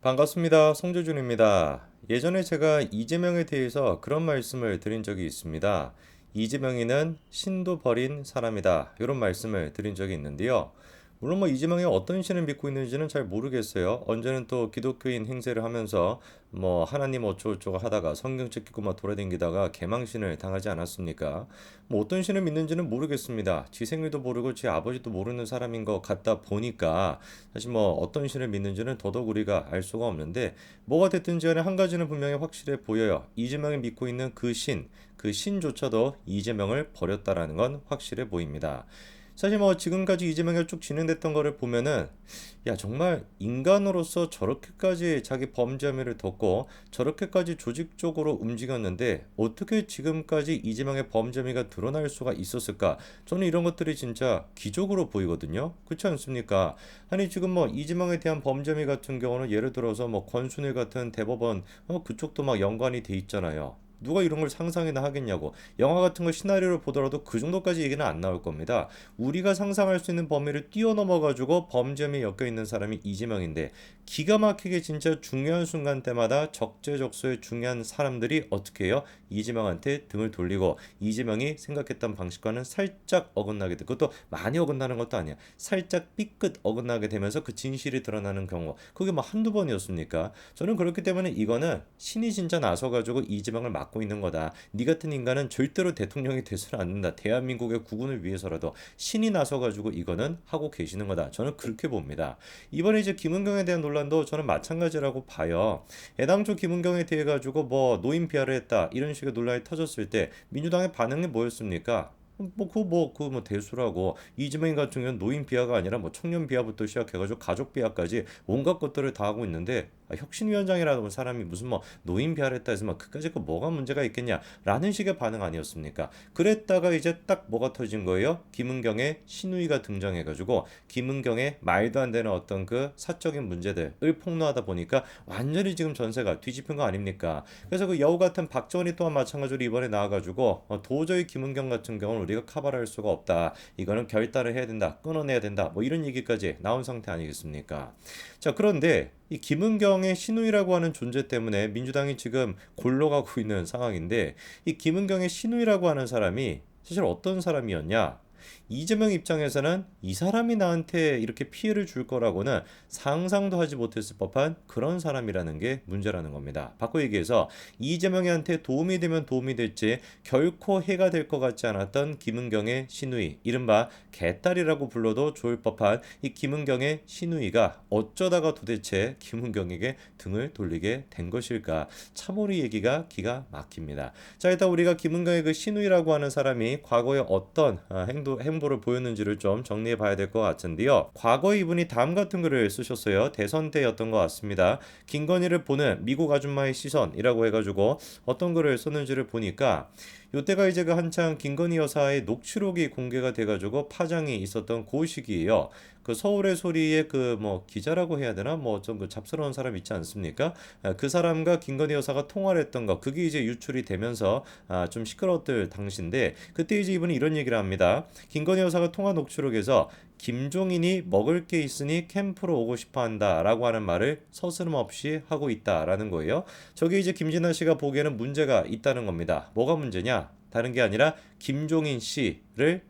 반갑습니다. 송재준입니다. 예전에 제가 이재명에 대해서 그런 말씀을 드린 적이 있습니다. 이재명이는 신도 버린 사람이다. 이런 말씀을 드린 적이 있는데요. 물론 뭐 이재명이 어떤 신을 믿고 있는지는 잘 모르겠어요. 언제는 또 기독교인 행세를 하면서 뭐 하나님 어쩌고저쩌고 하다가 성경책 끼고 막 돌아다니다가 개망신을 당하지 않았습니까? 뭐 어떤 신을 믿는지는 모르겠습니다. 지 생일도 모르고 지 아버지도 모르는 사람인 것 같다 보니까 사실 뭐 어떤 신을 믿는지는 더더욱 우리가 알 수가 없는데 뭐가 됐든지 간에 한 가지는 분명히 확실해 보여요. 이재명이 믿고 있는 그 신, 그 신조차도 이재명을 버렸다라는 건 확실해 보입니다. 사실 뭐 지금까지 이재명이 쭉 진행됐던 거를 보면은 야 정말 인간으로서 저렇게까지 자기 범죄 혐의를 덮고 저렇게까지 조직적으로 움직였는데 어떻게 지금까지 이재명의 범죄 혐의가 드러날 수가 있었을까? 저는 이런 것들이 진짜 기적으로 보이거든요. 그렇지 않습니까? 아니 지금 뭐 이재명에 대한 범죄 혐의 같은 경우는 예를 들어서 뭐 권순일 같은 대법원 그쪽도 막 연관이 돼 있잖아요. 누가 이런 걸 상상이나 하겠냐고. 영화 같은 거 시나리오를 보더라도 그 정도까지 얘기는 안 나올 겁니다. 우리가 상상할 수 있는 범위를 뛰어넘어 가지고 범죄에 엮여 있는 사람이 이재명인데 기가 막히게 진짜 중요한 순간 때마다 적재적소에 중요한 사람들이 어떻게 해요? 이재명한테 등을 돌리고 이재명이 생각했던 방식과는 살짝 어긋나게 되고 그것도 많이 어긋나는 것도 아니야. 살짝 삐끗 어긋나게 되면서 그 진실이 드러나는 경우. 그게 뭐 한두 번이었습니까? 저는 그렇기 때문에 이거는 신이 진짜 나서 가지고 이재명을 막고 있는 거다. 네 같은 인간은 절대로 대통령이 돼서는 안 된다. 대한민국의 국군을 위해서라도 신이 나서 가지고 이거는 하고 계시는 거다. 저는 그렇게 봅니다. 이번에 이제 김은경에 대한 논란도 저는 마찬가지라고 봐요. 애당초 김은경에 대해 가지고 뭐 노인 비하를 했다 이런 식의 논란이 터졌을 때 민주당의 반응이 뭐였습니까? 뭐 대수라고 이재명 같은 경우는 노인 비하가 아니라 뭐 청년 비하부터 시작해가지고 가족 비하까지 온갖 것들을 다 하고 있는데 혁신위원장이라는 사람이 무슨 뭐 노인 비하를 했다 해서 뭐 그까짓 거 뭐가 문제가 있겠냐라는 식의 반응 아니었습니까? 그랬다가 이제 딱 뭐가 터진 거예요? 김은경의 신우이가 등장해가지고 김은경의 말도 안 되는 어떤 그 사적인 문제들을 폭로하다 보니까 완전히 지금 전세가 뒤집힌 거 아닙니까? 그래서 그 여우 같은 박정원이 또한 마찬가지로 이번에 나와가지고 도저히 김은경 같은 경우는 우리가 커버할 수가 없다. 이거는 결단을 해야 된다. 끊어내야 된다. 뭐 이런 얘기까지 나온 상태 아니겠습니까? 자, 그런데 이 김은경의 신우이라고 하는 존재 때문에 민주당이 지금 골로 가고 있는 상황인데 이 김은경의 신우이라고 하는 사람이 사실 어떤 사람이었냐? 이재명 입장에서는 이 사람이 나한테 이렇게 피해를 줄 거라고는 상상도 하지 못했을 법한 그런 사람이라는 게 문제라는 겁니다. 바꿔 얘기해서 이재명한테 도움이 되면 도움이 될지 결코 해가 될 것 같지 않았던 김은경의 신우이, 이른바 개딸이라고 불러도 좋을 법한 이 김은경의 신우이가 어쩌다가 도대체 김은경에게 등을 돌리게 된 것일까? 참으로 얘기가 기가 막힙니다. 자, 일단 우리가 김은경의 그 신우이라고 하는 사람이 과거에 어떤 행보를 보였는지를 좀 정리해 봐야 될 것 같은데요. 과거에 이분이 다음 같은 글을 쓰셨어요. 대선 때였던 것 같습니다. 김건희를 보는 미국 아줌마의 시선이라고 해가지고 어떤 글을 썼는지를 보니까 요때가 이제 그 한창 김건희 여사의 녹취록이 공개가 돼가지고 파장이 있었던 그 시기예요. 그 서울의 소리의 그 뭐 기자라고 해야 되나 뭐 좀 그 잡스러운 사람 있지 않습니까? 그 사람과 김건희 여사가 통화를 했던 거 그게 이제 유출이 되면서 좀 시끄러웠을 당시인데 그때 이제 이분이 이런 얘기를 합니다. 김건희 여사가 통화 녹취록에서 김종인이 먹을 게 있으니 캠프로 오고 싶어 한다라고 하는 말을 서스럼없이 하고 있다라는 거예요. 저게 이제 김진아 씨가 보기에는 문제가 있다는 겁니다. 뭐가 문제냐? 다른 게 아니라 김종인 씨를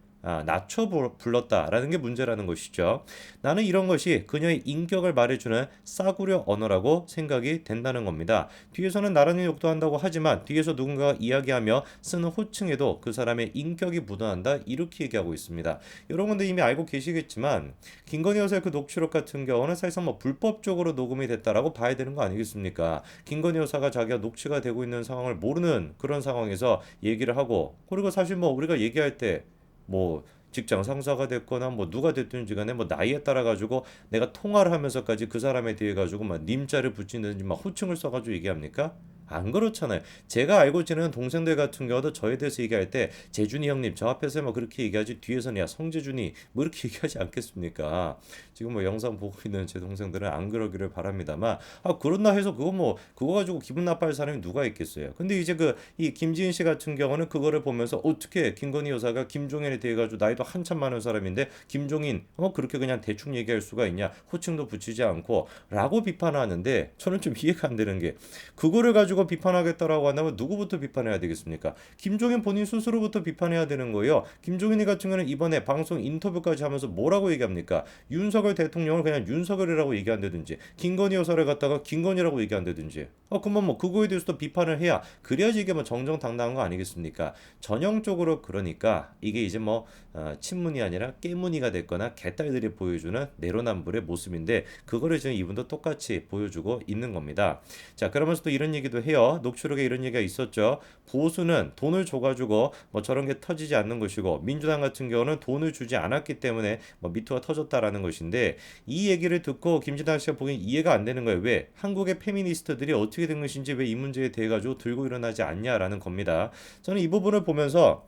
낮춰 불렀다라는 게 문제라는 것이죠. 나는 이런 것이 그녀의 인격을 말해주는 싸구려 언어라고 생각이 된다는 겁니다. 뒤에서는 나라는 욕도 한다고 하지만 뒤에서 누군가가 이야기하며 쓰는 호칭에도 그 사람의 인격이 묻어난다 이렇게 얘기하고 있습니다. 여러분들 이미 알고 계시겠지만 김건희 여사의 그 녹취록 같은 경우는 사실상 뭐 불법적으로 녹음이 됐다라고 봐야 되는 거 아니겠습니까? 김건희 여사가 자기가 녹취가 되고 있는 상황을 모르는 그런 상황에서 얘기를 하고 그리고 사실 뭐 우리가 얘기할 때 뭐 직장 상사가 됐거나 뭐 누가 됐든지 간에 뭐 나이에 따라 가지고 내가 통화를 하면서까지 그 사람에 대해 가지고 막 님자를 붙이는지 막 호칭을 써가지고 얘기합니까? 안 그렇잖아요. 제가 알고 지내는 동생들 같은 경우도 저에 대해서 얘기할 때 재준이 형님 저 앞에서 뭐 그렇게 얘기하지 뒤에서는 야 성재준이 뭐 이렇게 얘기하지 않겠습니까? 지금 뭐 영상 보고 있는 제 동생들은 안 그러기를 바랍니다만 그런다 해서 그거 뭐 그거 가지고 기분 나빠할 사람이 누가 있겠어요. 근데 이제 그 이 김지은 씨 같은 경우는 그거를 보면서 어떻게 김건희 여사가 김종인에 대해 가지고 나이도 한참 많은 사람인데 김종인 그렇게 그냥 대충 얘기할 수가 있냐 호칭도 붙이지 않고 라고 비판하는데 저는 좀 이해가 안 되는 게 그거를 가지고 비판하겠다라고 한다면 누구부터 비판해야 되겠습니까? 김종인 본인 스스로부터 비판해야 되는 거예요. 김종인이 같은 경우는 이번에 방송 인터뷰까지 하면서 뭐라고 얘기합니까? 윤석열 대통령을 그냥 윤석열이라고 얘기한다든지 김건희 여사를 갖다가 김건희라고 얘기한다든지 그러면 뭐 그거에 대해서도 비판을 해야 그래야지 이게 뭐 정정당당한 거 아니겠습니까? 전형적으로 그러니까 이게 이제 뭐 친문이 아니라 깨문이가 됐거나 개딸들이 보여주는 내로남불의 모습인데 그거를 지금 이분도 똑같이 보여주고 있는 겁니다. 자, 그러면서 또 이런 얘기도 해요. 녹취록에 이런 얘기가 있었죠. 보수는 돈을 줘가지고 뭐 저런 게 터지지 않는 것이고 민주당 같은 경우는 돈을 주지 않았기 때문에 뭐 미투가 터졌다라는 것인데 이 얘기를 듣고 김진당 씨가 보기엔 이해가 안 되는 거예요. 왜? 한국의 페미니스트들이 어떻게 된 것인지 왜 이 문제에 대해 가지고 들고 일어나지 않냐라는 겁니다. 저는 이 부분을 보면서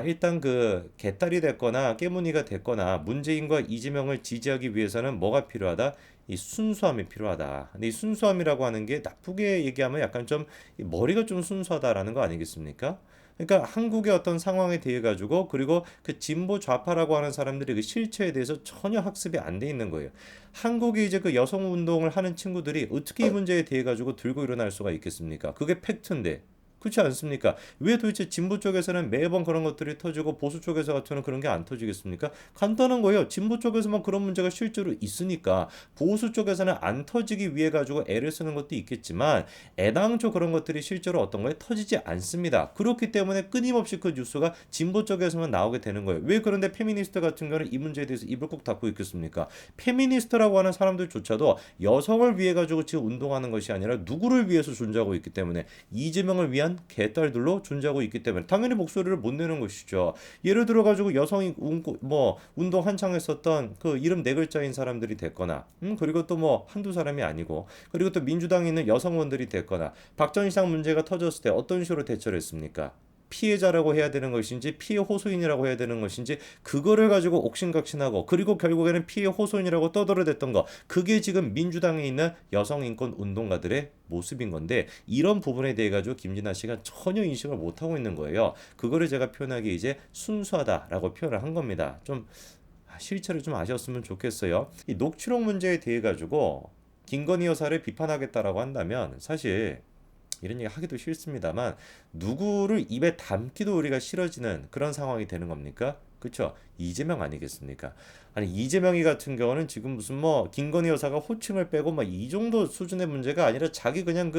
일단 그 개딸이 됐거나 깨문이가 됐거나 문재인과 이재명을 지지하기 위해서는 뭐가 필요하다? 이 순수함이 필요하다. 근데 이 순수함이라고 하는 게 나쁘게 얘기하면 약간 좀 머리가 좀 순수하다라는 거 아니겠습니까? 그러니까 한국의 어떤 상황에 대해 가지고 그리고 그 진보 좌파라고 하는 사람들의 그 실체에 대해서 전혀 학습이 안 돼 있는 거예요. 한국이 이제 그 여성 운동을 하는 친구들이 어떻게 이 문제에 대해 가지고 들고 일어날 수가 있겠습니까? 그게 팩트인데. 그렇지 않습니까? 왜 도대체 진보 쪽에서는 매번 그런 것들이 터지고 보수 쪽에서 같으면 그런 게 안 터지겠습니까? 간단한 거예요. 진보 쪽에서만 그런 문제가 실제로 있으니까 보수 쪽에서는 안 터지기 위해 가지고 애를 쓰는 것도 있겠지만 애당초 그런 것들이 실제로 어떤 거에 터지지 않습니다. 그렇기 때문에 끊임없이 그 뉴스가 진보 쪽에서만 나오게 되는 거예요. 왜 그런데 페미니스트 같은 경우는 이 문제에 대해서 입을 꼭 닫고 있겠습니까? 페미니스트라고 하는 사람들조차도 여성을 위해 가지고 지금 운동하는 것이 아니라 누구를 위해서 존재하고 있기 때문에 이재명을 위한 개딸들로 존재하고 있기 때문에 당연히 목소리를 못 내는 것이죠. 예를 들어 가지고 여성이 뭐 운동 한창 했었던 그 이름 네 글자인 사람들이 됐거나 그리고 또 뭐 한두 사람이 아니고 그리고 또 민주당에 있는 여성원들이 됐거나 박전시장 문제가 터졌을 때 어떤 식으로 대처를 했습니까? 피해자라고 해야 되는 것인지 피해 호소인이라고 해야 되는 것인지 그거를 가지고 옥신각신하고 그리고 결국에는 피해 호소인이라고 떠들어댔던 거 그게 지금 민주당에 있는 여성 인권 운동가들의 모습인 건데 이런 부분에 대해 가지고 김진아 씨가 전혀 인식을 못 하고 있는 거예요. 그거를 제가 표현하기 이제 순수하다라고 표현을 한 겁니다. 좀 실체를 좀 아셨으면 좋겠어요. 이 녹취록 문제에 대해 가지고 김건희 여사를 비판하겠다라고 한다면 사실 이런 얘기 하기도 싫습니다만 누구를 입에 담기도 우리가 싫어지는 그런 상황이 되는 겁니까? 그렇죠? 이재명 아니겠습니까? 아니 이재명이 같은 경우는 지금 무슨 뭐 김건희 여사가 호칭을 빼고 막 이 정도 수준의 문제가 아니라 자기 그냥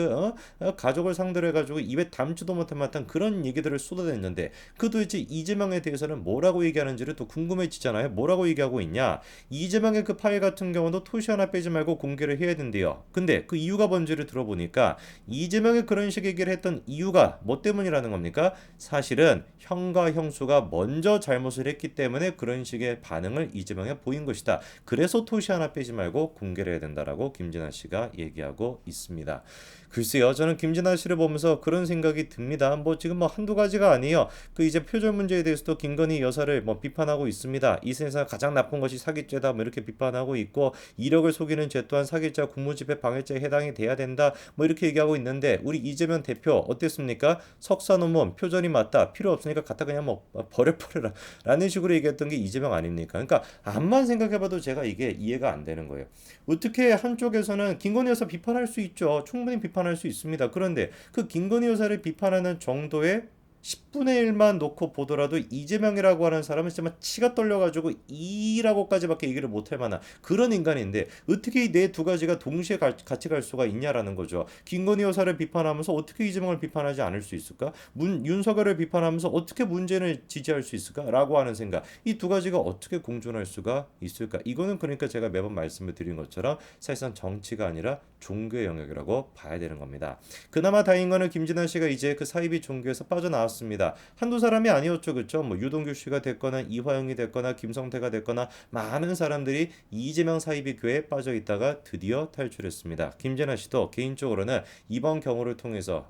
가족을 상대로 해가지고 입에 담지도 못한 듯한 그런 얘기들을 쏟아냈는데 그 도대체 이재명에 대해서는 뭐라고 얘기하는지를 또 궁금해지잖아요. 뭐라고 얘기하고 있냐? 이재명의 그 파일 같은 경우도 토시 하나 빼지 말고 공개를 해야 된대요. 근데 그 이유가 뭔지를 들어보니까 이재명이 그런 식의 얘기를 했던 이유가 뭐 때문이라는 겁니까? 사실은 형과 형수가 먼저 잘못을 했기 때문에 그런 식의 반응을 이재명에 보인 것이다. 그래서 토시 하나 빼지 말고 공개를 해야 된다라고 김진아 씨가 얘기하고 있습니다. 글쎄요, 저는 김진아 씨를 보면서 그런 생각이 듭니다. 뭐 지금 뭐 한두 가지가 아니에요. 그 이제 표절 문제에 대해서도 김건희 여사를 뭐 비판하고 있습니다. 이 세상 가장 나쁜 것이 사기죄다 뭐 이렇게 비판하고 있고 이력을 속이는 죄 또한 사기죄, 공무집행 방해죄에 해당이 돼야 된다 뭐 이렇게 얘기하고 있는데 우리 이재명 대표 어땠습니까? 석사 논문 표절이 맞다 필요 없으니까 갖다 그냥 뭐 버려라 라는 식으로 얘기했던 게 이재명 아닙니까? 그러니까 암만 생각해봐도 제가 이게 이해가 안 되는 거예요. 어떻게 한쪽에서는 김건희 여사 비판할 수 있죠. 충분히 비판할 수 있습니다. 그런데 그 김건희 여사를 비판하는 정도의 10분의 1만 놓고 보더라도 이재명이라고 하는 사람은 진짜 막 치가 떨려가지고 이라고까지밖에 얘기를 못할 만한 그런 인간인데 어떻게 이 네 두 가지가 동시에 같이 갈 수가 있냐라는 거죠. 김건희 여사를 비판하면서 어떻게 이재명을 비판하지 않을 수 있을까? 윤석열을 비판하면서 어떻게 문재인을 지지할 수 있을까라고 하는 생각. 이 두 가지가 어떻게 공존할 수가 있을까? 이거는 그러니까 제가 매번 말씀을 드린 것처럼 사실상 정치가 아니라 종교의 영역이라고 봐야 되는 겁니다. 그나마 다행인 거는 김진아 씨가 이제 그 사이비 종교에서 빠져나왔 많았습니다. 한두 사람이 아니었죠. 그쵸? 뭐 유동규 씨가 됐거나 이화영이 됐거나 김성태가 됐거나 많은 사람들이 이재명 사이비 교회에 빠져 있다가 드디어 탈출했습니다. 김재나 씨도 개인적으로는 이번 경우를 통해서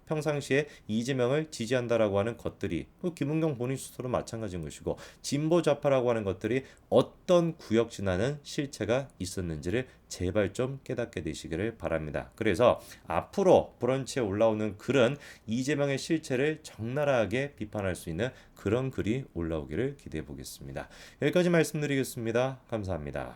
평상시에 이재명을 지지한다라고 하는 것들이 김은경 본인 스스로 마찬가지인 것이고 진보 좌파라고 하는 것들이 어떤 구역 지나는 실체가 있었는지를 제발 좀 깨닫게 되시기를 바랍니다. 그래서 앞으로 브런치에 올라오는 글은 이재명의 실체를 적나라하게 비판할 수 있는 그런 글이 올라오기를 기대해 보겠습니다. 여기까지 말씀드리겠습니다. 감사합니다.